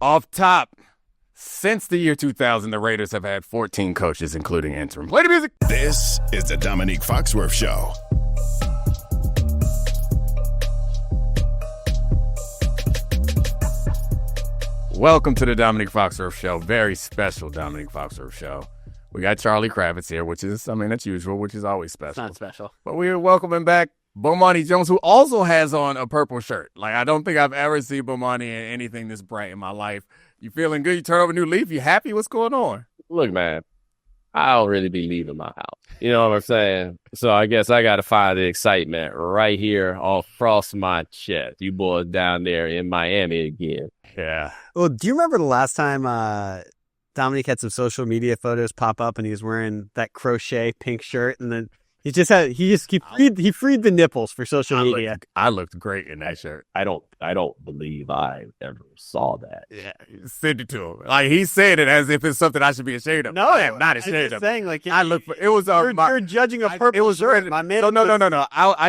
Off top, since the year 2000, the Raiders have had 14 coaches, including interim. Play the music. This is the Domonique Foxworth Show. Welcome to the Domonique Foxworth Show. Very special Domonique Foxworth Show. We got Charlie Kravitz here, which is, that's usual, which is always special. It's not special. But we're welcoming back Bomani Jones, who also has on a purple shirt. Like, I don't think I've ever seen Bomani in anything this bright in my life. You feeling good? You turn over a new leaf? You happy? What's going on? Look, man, I don't really be leaving my house. You know what I'm saying? So I guess I got to find the excitement right here all across my chest. You boys down there in Miami again. Yeah. Well, do you remember the last time Domonique had some social media photos pop up and he was wearing that crochet pink shirt, and then he freed the nipples for social media. I looked great in that shirt. I don't believe I ever saw that. Yeah, send it to him. Like, he said it as if it's something I should be ashamed of. No, I'm not ashamed of. Saying, like, I look for it was you're judging a purple shirt. My man, no. I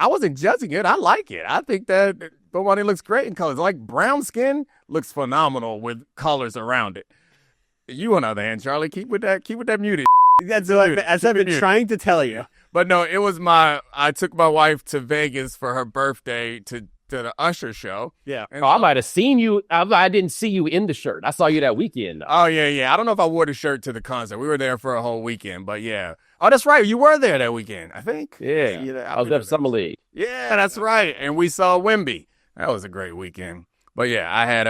wasn't judging it. I like it. I think that Bomani looks great in colors. Like, brown skin looks phenomenal with colors around it. You, on the other hand, Charlie, keep with that muted. That's what I've been trying to tell you. But no, it was I took my wife to Vegas for her birthday to the Usher show. Yeah. And I might have seen you. I didn't see you in the shirt. I saw you that weekend. Oh, yeah. I don't know if I wore the shirt to the concert. We were there for a whole weekend, but yeah. Oh, that's right. You were there that weekend, I think. Yeah. I was there for Summer League. Yeah, that's right. And we saw Wemby. That was a great weekend. But yeah, I had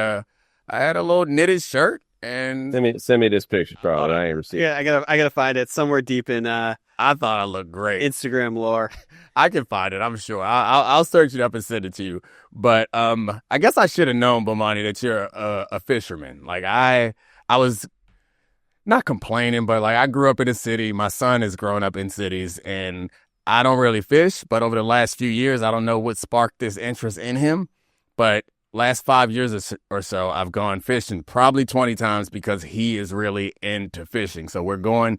a little knitted shirt. And send me this picture, Charlie. I ain't received. Yeah, I gotta find it somewhere deep in. I thought I looked great. Instagram lore. I can find it. I'm sure. I'll search it up and send it to you. But I guess I should have known, Bomani, that you're a fisherman. Like, I was not complaining, but like, I grew up in a city. My son has grown up in cities, and I don't really fish. But over the last few years, I don't know what sparked this interest in him, but last 5 years or so, I've gone fishing probably 20 times because he is really into fishing. So we're going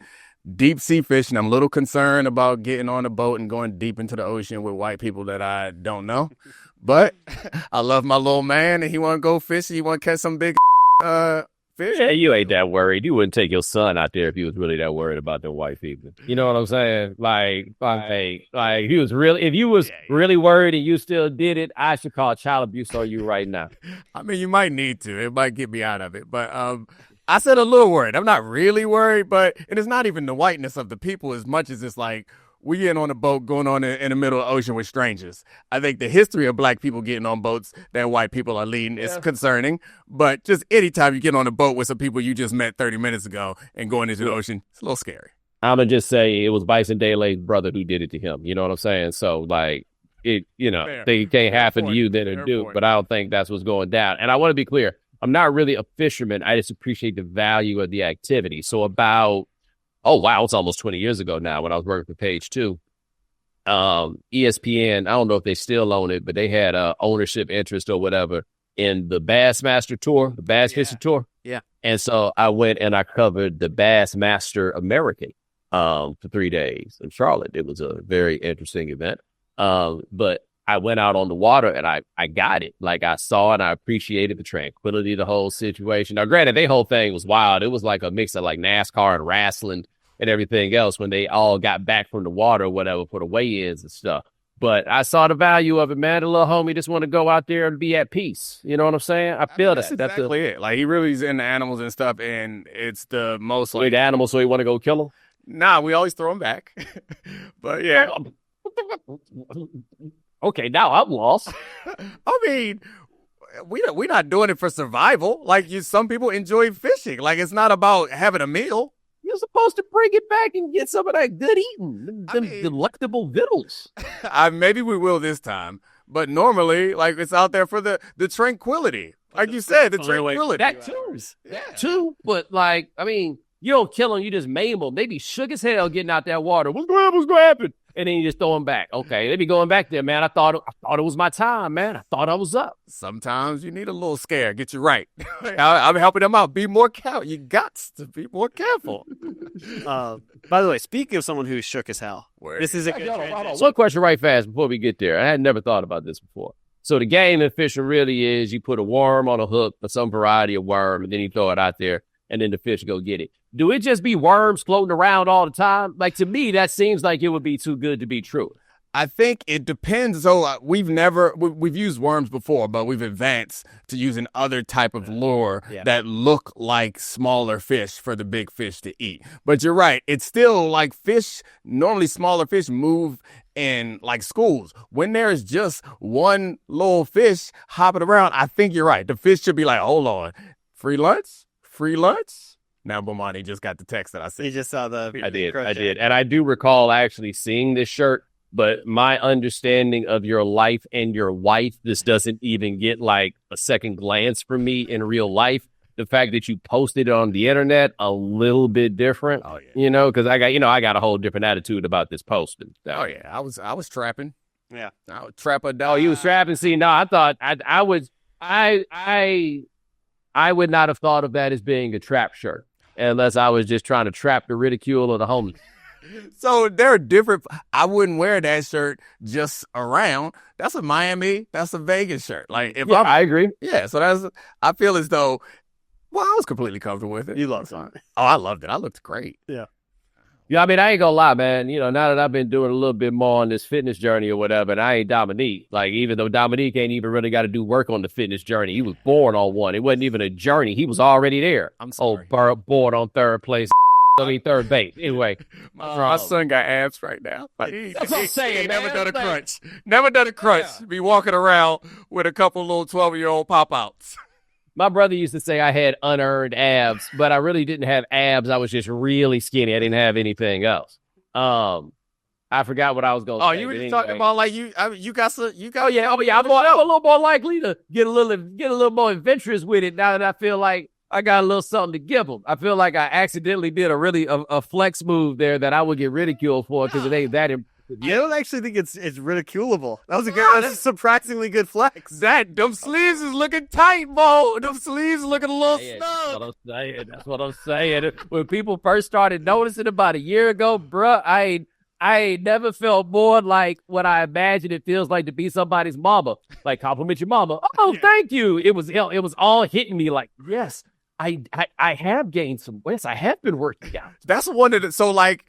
deep sea fishing. I'm a little concerned about getting on a boat and going deep into the ocean with white people that I don't know. But I love my little man, and he want to go fishing. He want to catch some big fish. Yeah, you ain't that worried. You wouldn't take your son out there if you was really that worried about the white people. You know what I'm saying? Like if you was really worried and you still did it, I should call child abuse on you right now. I mean, you might need to. It might get me out of it. But I said a little worried. I'm not really worried, but it is not even the whiteness of the people as much as it's like, we getting on a boat going on in the middle of the ocean with strangers. I think the history of black people getting on boats that white people are leading is concerning. But just anytime you get on a boat with some people you just met 30 minutes ago and going into the ocean, it's a little scary. I'm going to just say it was Bison Dele's brother who did it to him. You know what I'm saying? So, like, it, they can't happen to you, then it do. But I don't think that's what's going down. And I want to be clear. I'm not really a fisherman. I just appreciate the value of the activity. So about it's almost 20 years ago now when I was working for Page 2. ESPN, I don't know if they still own it, but they had ownership interest or whatever in the Bassmaster Tour, the Bass Fishing Tour. Yeah. And so I went and I covered the Bassmaster American for 3 days in Charlotte. It was a very interesting event. But I went out on the water and I got it. Like, I saw and I appreciated the tranquility of the whole situation. Now, granted, their whole thing was wild. It was like a mix of like NASCAR and wrestling and everything else when they all got back from the water or whatever for the weigh-ins and stuff. But I saw the value of it, man. The little homie just want to go out there and be at peace. You know what I'm saying? I feel that. That's exactly it. Like, he really is into animals and stuff, and it's the most like... the animals, so he want to go kill them? Nah, we always throw them back. But yeah. Okay, now I'm lost. I mean, we're not doing it for survival. Like, some people enjoy fishing. Like, it's not about having a meal. You're supposed to bring it back and get some of that good eating, them delectable victuals. Maybe we will this time. But normally, like, it's out there for the tranquility. Like you said, the tranquility. That too. But, like, I mean, you don't kill them, you just maim them. They be shook as hell getting out that water. What's going to happen? And then you just throw them back. Okay, they be going back there, man. I thought it was my time, man. I thought I was up. Sometimes you need a little scare. Get you right. I'm helping them out. Be more careful. You got to be more careful. By the way, speaking of someone who's shook as hell, this is a good transition. One question right fast before we get there. I had never thought about this before. So the game in fishing really is you put a worm on a hook or some variety of worm, and then you throw it out there, and then the fish go get it. Do it just be worms floating around all the time? Like, to me, that seems like it would be too good to be true. I think it depends. So we've used worms before, but we've advanced to using other type of lure that look like smaller fish for the big fish to eat. But you're right. It's still like fish. Normally smaller fish move in like schools. When there's just one little fish hopping around, I think you're right. The fish should be like, hold on, free lunch? Free lunch? Now Bomani just got the text that I sent. He just saw the I did. And I do recall actually seeing this shirt. But my understanding of your life and your wife, this doesn't even get like a second glance from me in real life. The fact that you posted it on the internet, a little bit different. Oh yeah. You know, because I got a whole different attitude about this posting. Oh yeah, I was trapping. Yeah, I would trap a dog. Oh, you was trapping. See, no, I thought I would not have thought of that as being a trap shirt unless I was just trying to trap the ridicule of the homeless. So there are different. I wouldn't wear that shirt just around. That's a Miami. That's a Vegas shirt. Like if I agree. Yeah. So I feel as though. Well, I was completely comfortable with it. You loved it. Oh, I loved it. I looked great. Yeah. Yeah, I mean, I ain't gonna lie, man. You know, now that I've been doing a little bit more on this fitness journey or whatever, and I ain't Domonique. Like, even though Domonique ain't even really got to do work on the fitness journey, he was born on one. It wasn't even a journey. He was already there. I'm sorry. Oh, born on third place. Third base. Anyway, my son got abs right now. That's what I'm saying. He never done a crunch. Never done a crunch. Yeah. Be walking around with a couple little 12-year-old pop-outs. My brother used to say I had unearned abs, but I really didn't have abs. I was just really skinny. I didn't have anything else. I forgot what I was going to say. Oh, you were just talking about like you got some. Oh yeah. I'm a little more likely to get a little more adventurous with it now that I feel like I got a little something to give them. I feel like I accidentally did a flex move there that I would get ridiculed for because it ain't that impressive. I don't actually think it's ridiculable. That's a surprisingly good flex. Them sleeves is looking tight, Mo. Them sleeves looking a little snug. That's what I'm saying. When people first started noticing about a year ago, bruh, I ain't never felt more like what I imagine it feels like to be somebody's mama. Like, compliment your mama. Oh, thank you. It was all hitting me like, yes, I have gained some weight. Yes, I have been working out. That's one of the, so like,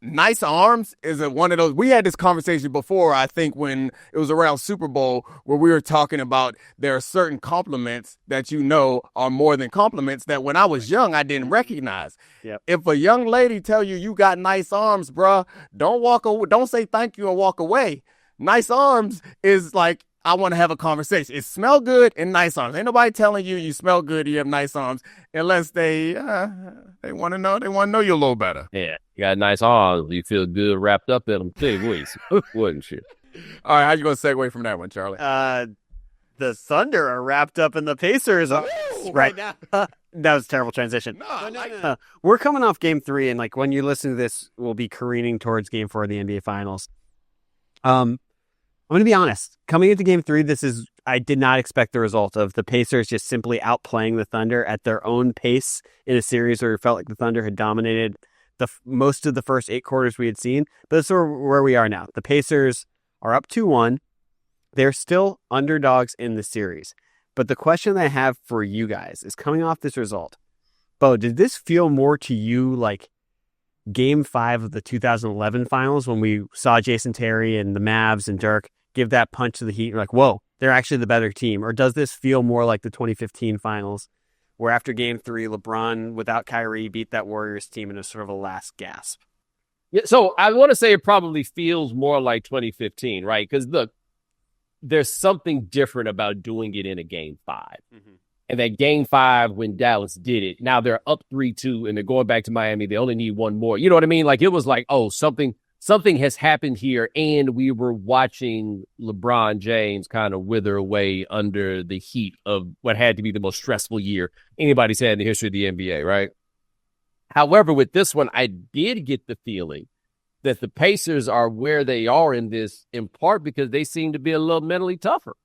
nice arms is one of those. We had this conversation before, I think, when it was around Super Bowl, where we were talking about there are certain compliments that are more than compliments that when I was young, I didn't recognize. Yep. If a young lady tell you got nice arms, bruh, don't say thank you and walk away. Nice arms is like, I want to have a conversation. It smell good and nice arms. Ain't nobody telling you smell good, you have nice arms, unless they want to know. They want to know you a little better. Yeah, you got nice arms. You feel good wrapped up in them too, wouldn't you? All right, how you going to segue from that one, Charlie? The Thunder are wrapped up in the Pacers right now. That was a terrible transition. No. We're coming off Game 3, and like when you listen to this, we'll be careening towards Game 4 of the NBA Finals. I'm going to be honest. Coming into Game 3, I did not expect the result of the Pacers just simply outplaying the Thunder at their own pace in a series where it felt like the Thunder had dominated most of the first 8 quarters we had seen. But that's where we are now. The Pacers are up 2-1. They're still underdogs in the series. But the question I have for you guys is coming off this result. Bo, did this feel more to you like Game 5 of the 2011 finals when we saw Jason Terry and the Mavs and Dirk give that punch to the Heat? You're like, whoa, they're actually the better team. Or does this feel more like the 2015 finals where after Game 3, LeBron without Kyrie beat that Warriors team in a sort of a last gasp? Yeah, so I want to say it probably feels more like 2015, right? Because look, there's something different about doing it in a Game 5. Mm-hmm. And that Game 5, when Dallas did it, now they're up 3-2 and they're going back to Miami. They only need one more. You know what I mean? Like, it was like, oh, something has happened here. And we were watching LeBron James kind of wither away under the heat of what had to be the most stressful year anybody's had in the history of the NBA, right? However, with this one, I did get the feeling that the Pacers are where they are in this in part because they seem to be a little mentally tougher,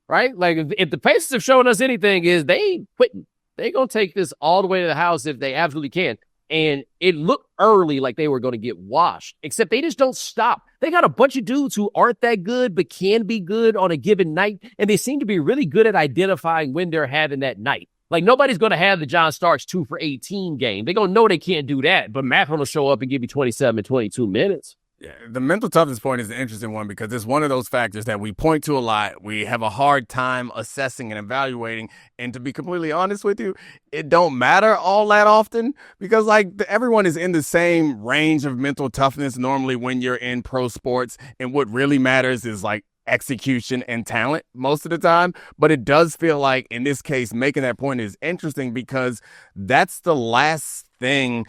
right? Like if the Pacers have shown us anything is they ain't quitting. They going to take this all the way to the house if they absolutely can. And it looked early like they were going to get washed, except they just don't stop. They got a bunch of dudes who aren't that good, but can be good on a given night. And they seem to be really good at identifying when they're having that night. Like, nobody's going to have the John Starks 2 for 18 game. They're going to know they can't do that. But Macklin will show up and give you 27, 22 minutes. Yeah, the mental toughness point is an interesting one because it's one of those factors that we point to a lot. We have a hard time assessing and evaluating. And to be completely honest with you, it don't matter all that often because like everyone is in the same range of mental toughness normally when you're in pro sports. And what really matters is like execution and talent most of the time. But it does feel like in this case, making that point is interesting because that's the last thing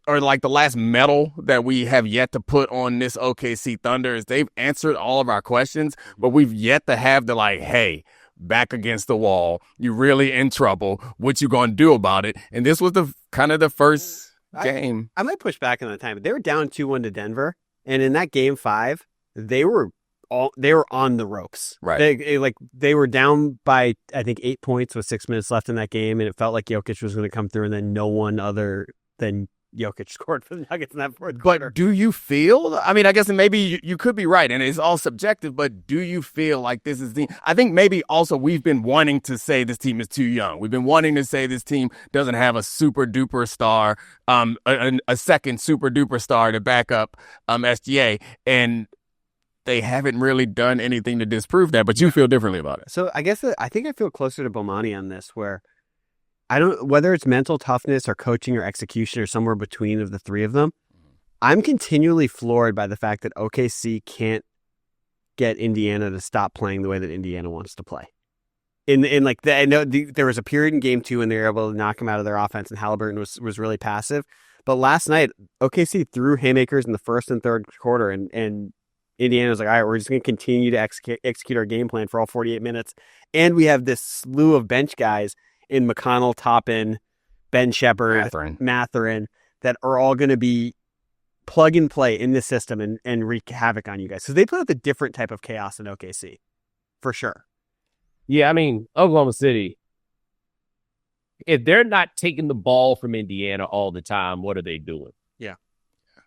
or like the last medal that we have yet to put on this OKC Thunder is they've answered all of our questions, but we've yet to have the like, hey, back against the wall, you really in trouble. What you going to do about it? And this was the kind of the first game. I might push back on the time. They were down 2-1 to Denver. And in that game 5, they were on the ropes. Right. They were down by, I think, 8 points with 6 minutes left in that game. And it felt like Jokic was going to come through and then no one other than Jokic scored for the Nuggets in that fourth quarter. But do you feel, I mean, I guess maybe you could be right, and it's all subjective, but do you feel like this is I think maybe also we've been wanting to say this team is too young. We've been wanting to say this team doesn't have a super duper star, a second super duper star to back up SGA, and they haven't really done anything to disprove that, but you feel differently about it. So I guess I think I feel closer to Bomani on this, where whether it's mental toughness or coaching or execution or somewhere between of the three of them, I'm continually floored by the fact that OKC can't get Indiana to stop playing the way that Indiana wants to play. I know there was a period in game 2 when they were able to knock them out of their offense and Halliburton was really passive. But last night, OKC threw haymakers in the first and third quarter and Indiana was like, all right, we're just going to continue to execute our game plan for all 48 minutes. And we have this slew of bench guys in McConnell, Toppin, Ben Shepherd, Mathurin, that are all going to be plug and play in the system and wreak havoc on you guys. So they put up a different type of chaos in OKC, for sure. Yeah, I mean, Oklahoma City, if they're not taking the ball from Indiana all the time, what are they doing? Yeah.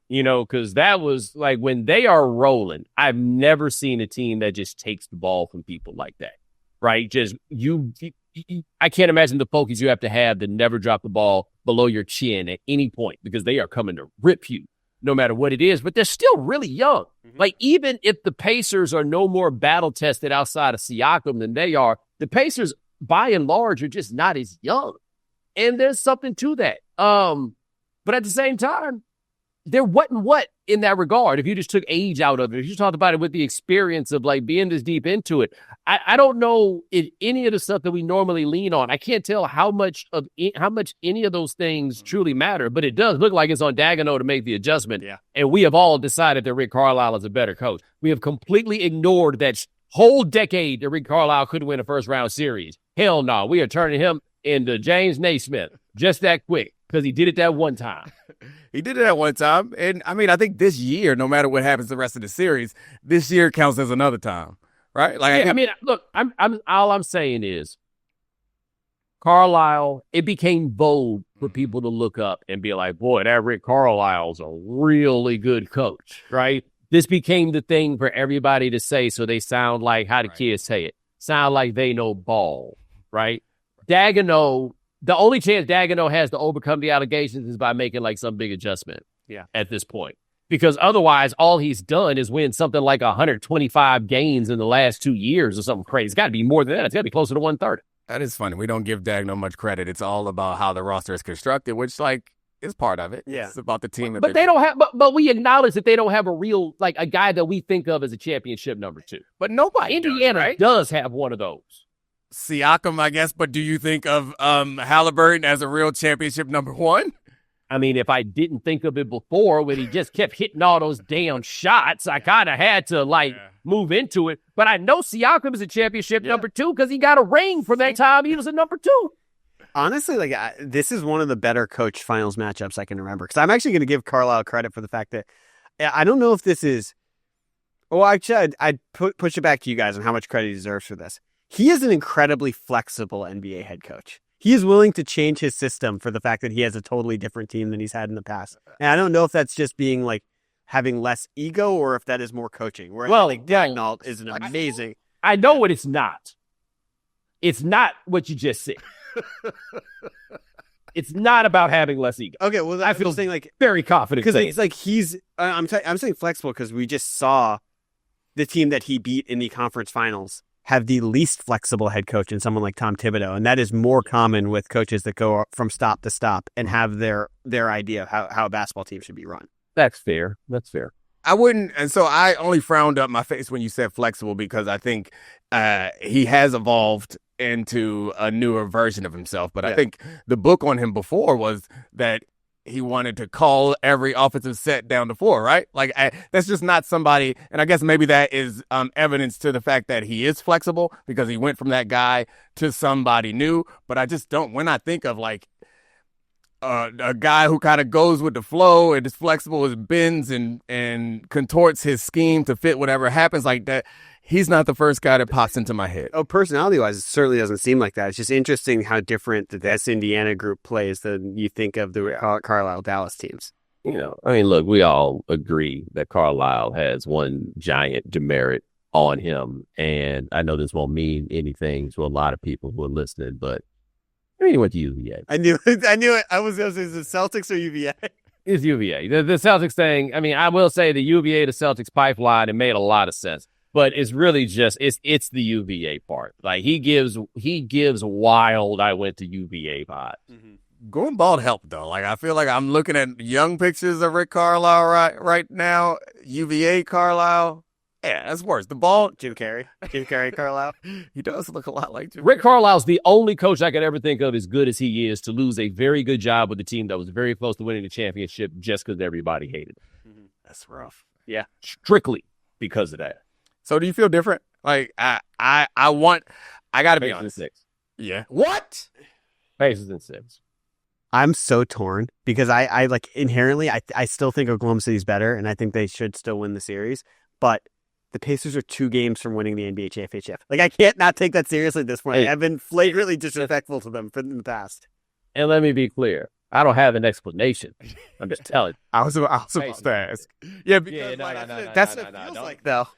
Because that was like when they are rolling, I've never seen a team that just takes the ball from people like that, right? Just I can't imagine the focus you have to never drop the ball below your chin at any point because they are coming to rip you no matter what it is. But they're still really young. Mm-hmm. Like, even if the Pacers are no more battle tested outside of Siakam than they are, the Pacers, by and large, are just not as young. And there's something to that. But at the same time, there wasn't what in that regard if you just took age out of it. If you talked about it with the experience of like being this deep into it. I don't know if any of the stuff that we normally lean on, I can't tell how much any of those things truly matter, but it does look like it's on Daigneault to make the adjustment. Yeah. And we have all decided that Rick Carlisle is a better coach. We have completely ignored that whole decade that Rick Carlisle couldn't win a first round series. Hell no. We are turning him into James Naismith just that quick because he did it that one time. He did it at one time. And I mean, I think this year, no matter what happens the rest of the series, this year counts as another time, right? Like, yeah, look, I'm all I'm saying is Carlisle, it became bold for people to look up and be like, boy, that Rick Carlisle's a really good coach, right? This became the thing for everybody to say, so they sound like, how the kids say it, sound like they know ball, right? Daigneault, the only chance Daigneault has to overcome the allegations is by making like some big adjustment at this point. Because otherwise, all he's done is win something like 125 games in the last 2 years or something crazy. It's got to be more than that. It's got to be closer to 130. That is funny. We don't give Daigneault much credit. It's all about how the roster is constructed, which like is part of it. Yeah. It's about the team. But they don't have, but we acknowledge that they don't have a real, like a guy that we think of as a championship number 2. But nobody Indiana does have one of those. Siakam, I guess, but do you think of Halliburton as a real championship number 1? I mean, if I didn't think of it before when he just kept hitting all those damn shots, I kind of had to move into it. But I know Siakam is a championship number 2 because he got a ring from that time he was a number 2. Honestly, this is one of the better coach finals matchups I can remember because I'm actually going to give Carlisle credit for the fact that I don't know if this is. Well, actually, I'd push it back to you guys on how much credit he deserves for this. He is an incredibly flexible NBA head coach. he's willing to change his system for the fact that he has a totally different team than he's had in the past. And I don't know if that's just being like having less ego or if that is more coaching. Where I think Dagnall is an amazing. I know what it's not. It's not what you just said. It's not about having less ego. Okay, well, I feel saying like very confident because it's like I'm saying flexible because we just saw the team that he beat in the conference finals have the least flexible head coach in someone like Tom Thibodeau, and that is more common with coaches that go from stop to stop and have their idea of how a basketball team should be run. That's fair. That's fair. I wouldn't, and so I only frowned up my face when you said flexible because I think he has evolved into a newer version of himself. But I think the book on him before was that he wanted to call every offensive set down to 4, right? Like that's just not somebody, and I guess maybe that is evidence to the fact that he is flexible because he went from that guy to somebody new. But I just don't, when I think of like a guy who kind of goes with the flow and is flexible, is bends and contorts his scheme to fit whatever happens like that. He's not the first guy that pops into my head. Oh, personality-wise, it certainly doesn't seem like that. It's just interesting how different this Indiana group plays than you think of the Carlisle Dallas teams. You know, I mean, look, we all agree that Carlisle has one giant demerit on him, and I know this won't mean anything to a lot of people who are listening, but I mean, he went to UVA. I knew it. I was going to say, is it Celtics or UVA? It's UVA. The Celtics thing, I mean, I will say the UVA to Celtics pipeline, it made a lot of sense. But it's really just it's the UVA part. Like he gives wild I went to UVA vibes. Mm-hmm. Going bald helped though. Like I feel like I'm looking at young pictures of Rick Carlisle right now. UVA Carlisle. Yeah, that's worse. The bald Jim Carrey Carlisle. He does look a lot like Jim Rick Carlisle's the only coach I could ever think of as good as he is to lose a very good job with a team that was very close to winning the championship just because everybody hated him. Mm-hmm. That's rough. Yeah. Strictly because of that. So do you feel different? Like I gotta be Pacers honest. in 6. Yeah. What? Pacers in 6. I'm so torn because I like inherently I still think Oklahoma City's better and I think they should still win the series. But the Pacers are 2 games from winning the NBA championship. Like I can't not take that seriously at this point. Hey, I've been flagrantly disrespectful to them in the past. And let me be clear. I don't have an explanation. I'm just telling you. I was about to ask. Yeah, because that's what it feels like though.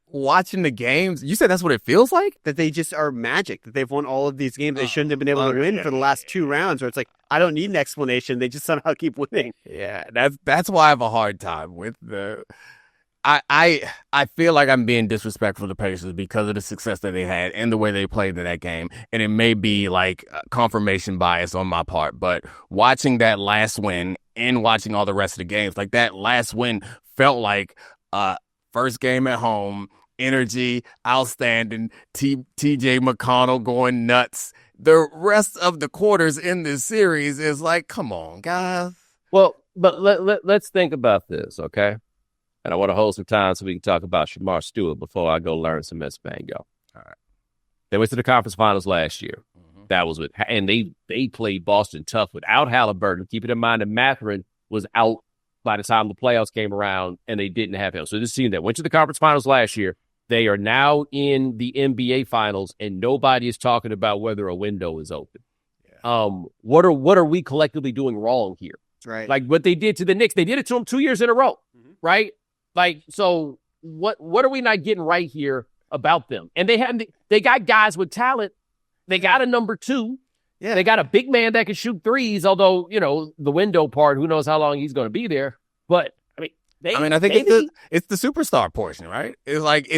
Watching the games, you said that's what it feels like? That they just are magic, that they've won all of these games they shouldn't have been able to win for the last 2 rounds, where it's like, I don't need an explanation. They just somehow keep winning. Yeah, that's why I have a hard time with the... I feel like I'm being disrespectful to Pacers because of the success that they had and the way they played in that game. And it may be like confirmation bias on my part, but watching that last win and watching all the rest of the games, like that last win felt like first game at home, energy, outstanding, TJ McConnell going nuts. The rest of the quarters in this series is like, come on, guys. Well, but let's think about this, okay? And I want to hold some time so we can talk about Shemar Stewart before I go learn some Espanol. All right. They went to the conference finals last year. Mm-hmm. That was and they played Boston tough without Halliburton. Keep it in mind that Mathurin was out by the time the playoffs came around, and they didn't have him. So this team that went to the conference finals last year, they are now in the NBA finals, and nobody is talking about whether a window is open. Yeah. What are we collectively doing wrong here? Right. Like what they did to the Knicks, they did it to them 2 years in a row, right? Like, so what are we not getting right here about them? And they got guys with talent. They got a number 2. Yeah. They got a big man that can shoot threes, although, you know, the window part, who knows how long he's going to be there. But I think it's the superstar portion, right? It's like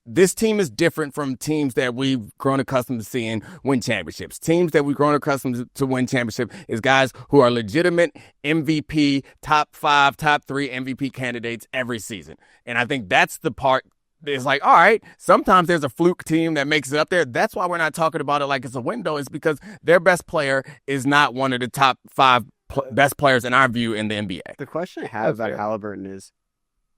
this team is different from teams that we've grown accustomed to seeing win championships. Teams that we've grown accustomed to win championship is guys who are legitimate MVP, top 5, top 3 MVP candidates every season. And I think that's the part. It's like, all right, sometimes there's a fluke team that makes it up there. That's why we're not talking about it like it's a window. It's because their best player is not one of the top 5 best players in our view in the NBA. The question I have about Halliburton is,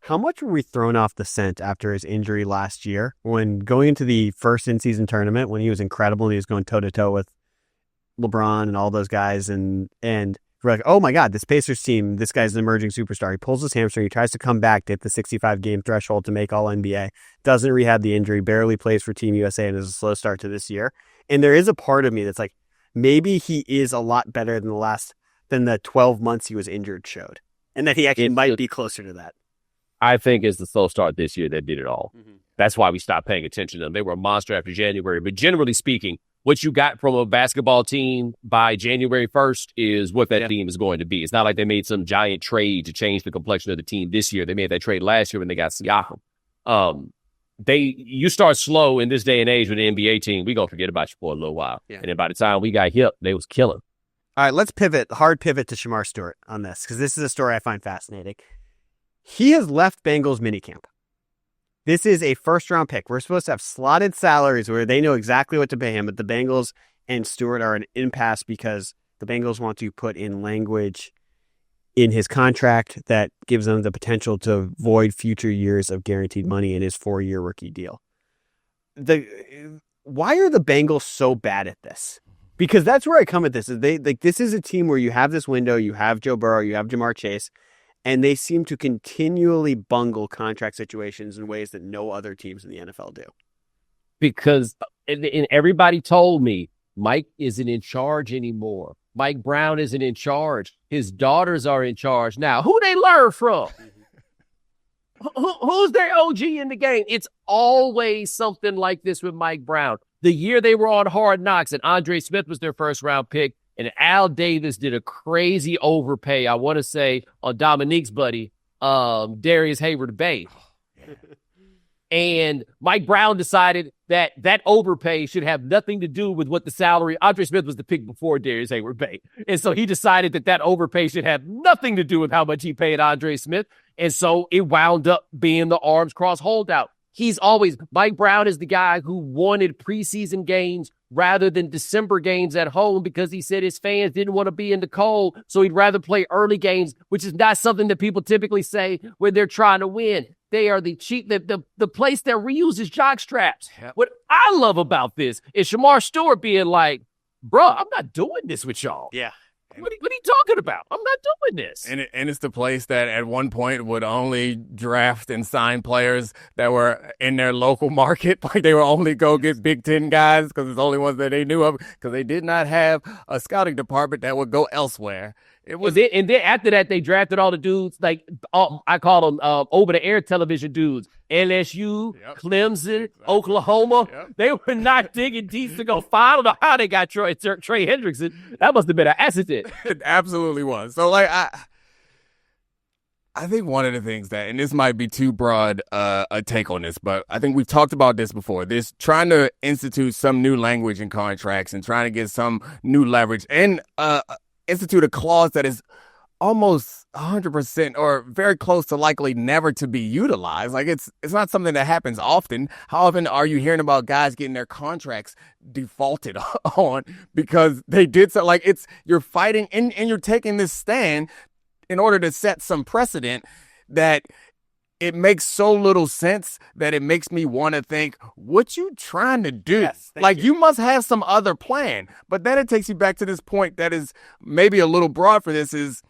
how much were we thrown off the scent after his injury last year when going into the first in-season tournament when he was incredible and he was going toe-to-toe with LeBron and all those guys and we're like, oh my God, this Pacers team, this guy's an emerging superstar. He pulls his hamstring, he tries to come back to hit the 65-game threshold to make All-NBA, doesn't rehab the injury, barely plays for Team USA, and is a slow start to this year. And there is a part of me that's like, maybe he is a lot better than the 12 months he was injured showed, and that he actually might be closer to that. I think it's the slow start this year that did it all. Mm-hmm. That's why we stopped paying attention to them. They were a monster after January. But generally speaking, what you got from a basketball team by January 1st is what that team is going to be. It's not like they made some giant trade to change the complexion of the team this year. They made that trade last year when they got Siakam. You start slow in this day and age with the NBA team, we going to forget about you for a little while. Yeah. And then by the time we got hip, they was killing. All right, let's hard pivot to Shemar Stewart on this, because this is a story I find fascinating. He has left Bengals minicamp. This is a first-round pick. We're supposed to have slotted salaries where they know exactly what to pay him, but the Bengals and Stewart are an impasse because the Bengals want to put in language in his contract that gives them the potential to void future years of guaranteed money in his 4-year rookie deal. Why are the Bengals so bad at this? Because that's where I come at this. This is a team where you have this window, you have Joe Burrow, you have Jamar Chase, and they seem to continually bungle contract situations in ways that no other teams in the NFL do. Because and everybody told me Mike isn't in charge anymore. Mike Brown isn't in charge. His daughters are in charge now. Who they learn from? Who's their OG in the game? It's always something like this with Mike Brown. The year they were on Hard Knocks and Andre Smith was their first-round pick, and Al Davis did a crazy overpay, I want to say, on Dominique's buddy, Darius Hayward-Bay. And Mike Brown decided that overpay should have nothing to do with what the salary. Andre Smith was the pick before Darius Hayward-Bay. And so he decided that overpay should have nothing to do with how much he paid Andre Smith. And so it wound up being the arms cross holdout. Mike Brown is the guy who wanted preseason games rather than December games at home because he said his fans didn't want to be in the cold, so he'd rather play early games, which is not something that people typically say when they're trying to win. They are the place that reuses jock straps. Yep. What I love about this is Shemar Stewart being like, bro, I'm not doing this with y'all. Yeah. What are you talking about? I'm not doing this. And it's the place that at one point would only draft and sign players that were in their local market. Like they would only go get Big Ten guys because it's the only ones that they knew of because they did not have a scouting department that would go elsewhere. And then after that, they drafted all the dudes, like I call them over-the-air television dudes. LSU, Clemson, Oklahoma. Yep. They were not digging deep to go find. I don't know how they got Trey Hendrickson. That must have been an accident. It absolutely was. So, like, I think one of the things that, and this might be too broad a take on this, but I think we've talked about this before, this trying to institute some new language in contracts and trying to get some new leverage and institute a clause that is almost 100% or very close to likely never to be utilized. Like it's not something that happens often. How often are you hearing about guys getting their contracts defaulted on because they did so? Like you're fighting and you're taking this stand in order to set some precedent that it makes so little sense that it makes me want to think, what you trying to do? Yes, you must have some other plan. But then it takes you back to this point that is maybe a little broad for this is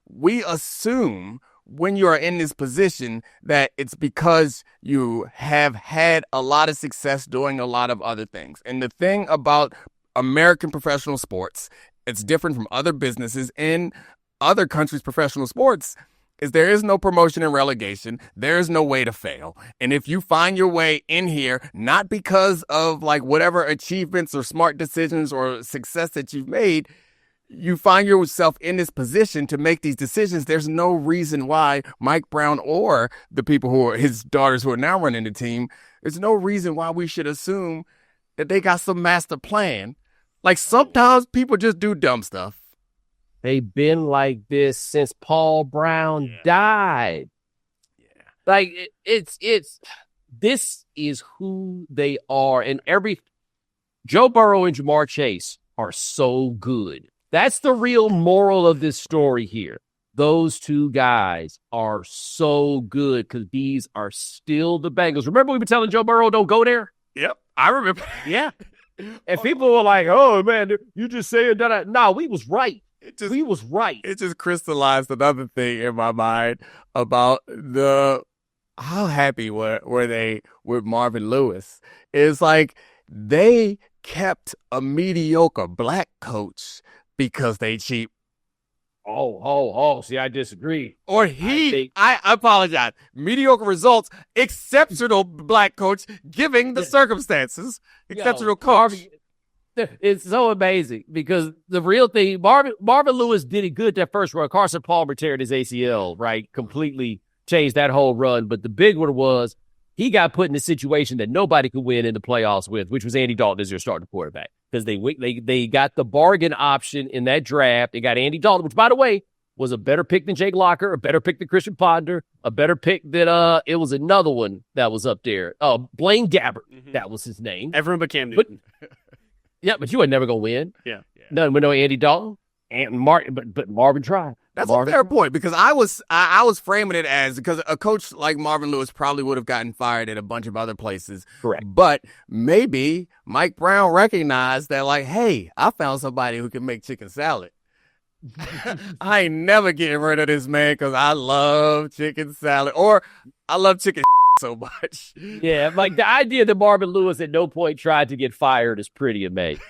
we assume when you are in this position that it's because you have had a lot of success doing a lot of other things. And the thing about American professional sports, it's different from other businesses in other countries' professional sports, is there is no promotion and relegation. There is no way to fail. And if you find your way in here, not because of like whatever achievements or smart decisions or success that you've made, you find yourself in this position to make these decisions. There's no reason why Mike Brown or the people who are his daughters who are now running the team, there's no reason why we should assume that they got some master plan. Like sometimes people just do dumb stuff. They've been like this since Paul Brown died. Yeah. Like this is who they are. And Joe Burrow and Jamar Chase are so good. That's the real moral of this story here. Those two guys are so good because these are still the Bengals. Remember we were telling Joe Burrow, don't go there? Yep, I remember. Yeah. And people were like, oh, man, you just saying that. No, we was right. We was right. It just crystallized another thing in my mind about how happy were they with Marvin Lewis. It's like they kept a mediocre black coach because they cheap. See, I disagree. Or I apologize. Mediocre results, exceptional black coach, giving the circumstances. Exceptional coach. It's so amazing because the real thing, Marvin Lewis did it good that first run. Carson Palmer teared his ACL, right? Completely changed that whole run. But the big one was he got put in a situation that nobody could win in the playoffs with, which was Andy Dalton as their starting quarterback. Because they got the bargain option in that draft. They got Andy Dalton, which, by the way, was a better pick than Jake Locker, a better pick than Christian Ponder, a better pick than it was another one that was up there. Blaine Gabbert, that was his name. Everyone but Cam Newton. But you were never gonna win. Yeah. None with no Andy Dalton and but Marvin tried. That's a fair point because I was framing it as because a coach like Marvin Lewis probably would have gotten fired at a bunch of other places. Correct. But maybe Mike Brown recognized that, like, hey, I found somebody who can make chicken salad. I ain't never getting rid of this man because I love chicken salad or I love chicken so much. Yeah, like the idea that Marvin Lewis at no point tried to get fired is pretty amazing.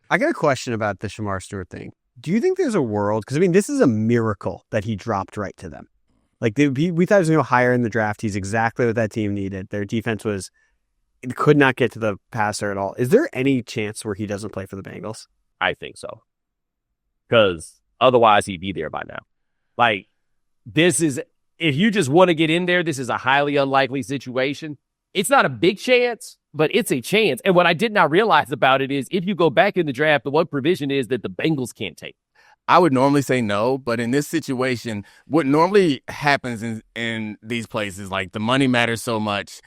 I got a question about the Shemar Stewart thing. Do you think there's a world? Because, I mean, this is a miracle that he dropped right to them. Like, we thought he was going to go higher in the draft. He's exactly what that team needed. Their defense could not get to the passer at all. Is there any chance where he doesn't play for the Bengals? I think so. Because otherwise he'd be there by now. Like, this is, if you just want to get in there, this is a highly unlikely situation. It's not a big chance, but it's a chance. And what I did not realize about it is if you go back in the draft, the one provision is that the Bengals can't take. I would normally say no, but in this situation, what normally happens in these places, like the money matters so much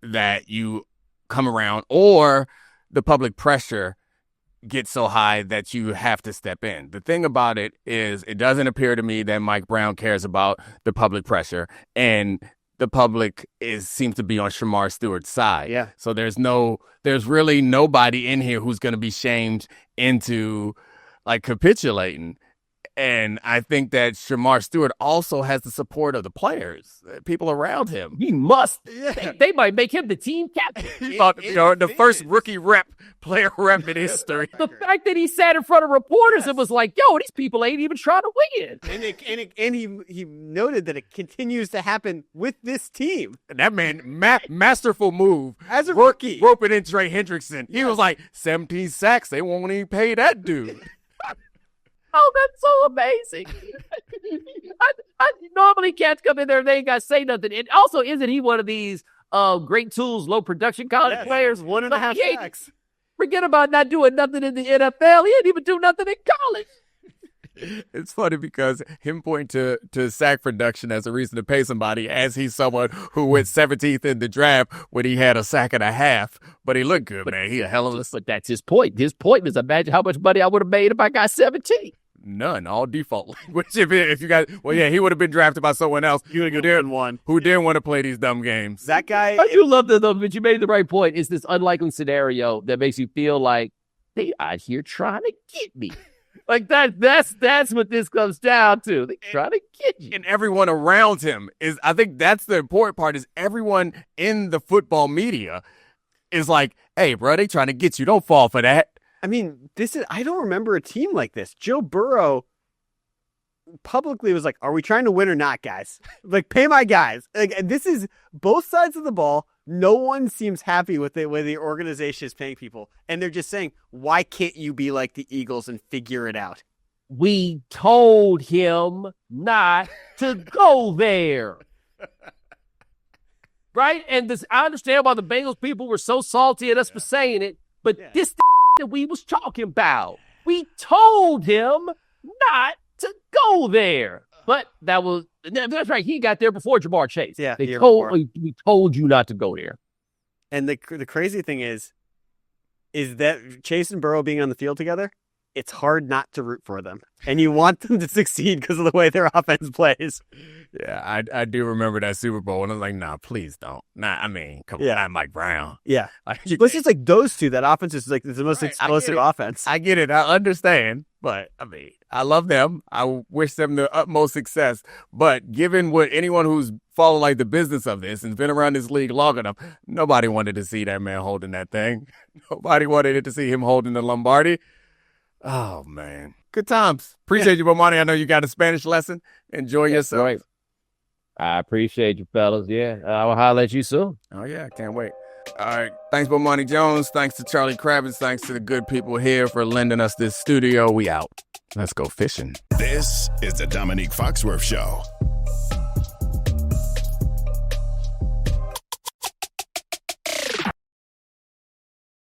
that you come around, or the public pressure gets so high that you have to step in. The thing about it is it doesn't appear to me that Mike Brown cares about the public pressure, and the public seems to be on Shemar Stewart's side. Yeah. So there's really nobody in here who's going to be shamed into like capitulating. And I think that Shemar Stewart also has the support of the players, people around him. He must. Yeah. They might make him the team captain. He thought, the first rookie player rep in history. The fact that he sat in front of reporters and was like, yo, these people ain't even trying to win. And he noted that it continues to happen with this team. And that man, masterful move. As a rookie. Roping in Trey Hendrickson. He was like, 17 sacks. They won't even pay that dude. Oh, that's so amazing. I normally cats come in there and they ain't got to say nothing. And also, isn't he one of these great tools, low production college players? 1.5 sacks. Forget about not doing nothing in the NFL. He didn't even do nothing in college. It's funny because him pointing to sack production as a reason to pay somebody as he's someone who went 17th in the draft when he had a sack and a half, but he looked good, man. He a hell of a... But that's his point. His point is imagine how much money I would have made if I got 17. None, all default. Which if you got, well, yeah, he would have been drafted by someone else who didn't want to play these dumb games. That guy... I do love that, though, but you made the right point. It's this unlikely scenario that makes you feel like they out here trying to get me. Like that's what this comes down to. They try to get you. And everyone around him is, I think that's the important part, is everyone in the football media is like, hey, bro, they trying to get you. Don't fall for that. I mean, I don't remember a team like this. Joe Burrow publicly was like, are we trying to win or not, guys? Like, pay my guys. Like, this is both sides of the ball. No one seems happy with the way the organization is paying people. And they're just saying, why can't you be like the Eagles and figure it out? We told him not to go there. Right? And I understand why the Bengals people were so salty at us for saying it, but this that we was talking about. We told him not to go there. But that's right. He got there before Jamar Chase. Yeah, we told you not to go there. And the crazy thing is that Chase and Burrow being on the field together it's hard not to root for them. And you want them to succeed because of the way their offense plays. Yeah, I do remember that Super Bowl, and I was like, nah, please don't. Nah, I mean, come on, not Mike Brown. Yeah. Like, But it's just like those two, that offense is like the most explosive offense. I get it. I understand. But, I mean, I love them. I wish them the utmost success. But given what anyone who's followed like the business of this and been around this league long enough, nobody wanted to see that man holding that thing. Nobody wanted to see him holding the Lombardi. Oh, man. Good times. Appreciate you, Bomani. I know you got a Spanish lesson. Enjoy yourself. Right. I appreciate you, fellas. Yeah, I'll holler at you soon. Oh, yeah. Can't wait. All right. Thanks, Bomani Jones. Thanks to Charlie Kravitz. Thanks to the good people here for lending us this studio. We out. Let's go fishing. This is the Domonique Foxworth Show.